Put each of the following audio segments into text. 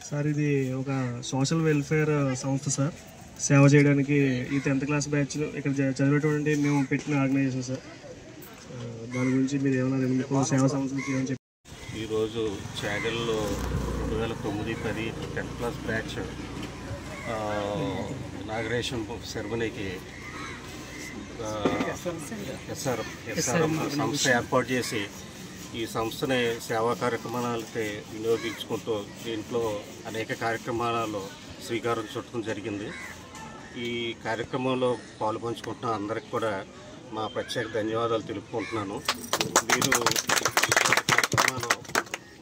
Sir ఇది ఒక social welfare సంస్థ సార్. సేవ చేయడానికి ఈ 10th క్లాస్ బ్యాచ్ ఇక్కడ చదివేటువంటి మేము పెట్టిన ఆర్గనైజేషన్ సార్. దాని గురించి మీరు ఏమైనా మీకు సేవా సంస్థకి ఏమని చెప్పి ఈరోజు చాగల్లో 2009-10 10th క్లాస్ బ్యాచ్ ఇనాగ్రేషన్ సెరమనీకి ఎస్ఆర్ఎం సంస్థ ఏర్పాటు చేసి ఈ సంస్థని సేవా కార్యక్రమాలకి వినియోగించుకుంటూ దీంట్లో అనేక కార్యక్రమాలలో శ్రీకారం చుట్టడం జరిగింది. ఈ కార్యక్రమంలో పాల్పంచుకుంటున్న అందరికి కూడా మా ప్రత్యేక ధన్యవాదాలు తెలుపుకుంటున్నాను. మీరు కార్యక్రమాలు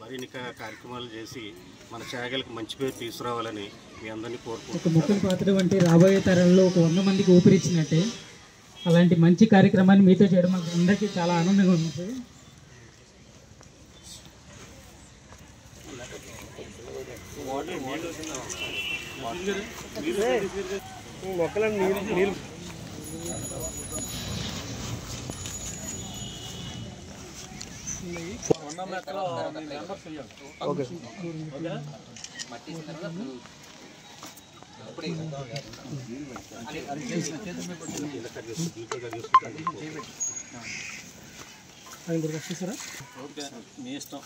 మరిన్ని కార్యక్రమాలు చేసి మన చాగల్కి మంచి పేరు తీసుకురావాలని మీ అందరినీ కోరుకుంటున్నాను. ఒక ముఖ్య పాత్ర అంటే రాబోయే తరంలో ఒక 100 మందికి ఊపిరిచ్చినట్టే అలాంటి మంచి కార్యక్రమాన్ని మీతో చేయడం మాకు అందరికీ చాలా ఆనందంగా ఉంది. మొక్కలను నీళ్ళు మీ ఇష్టం.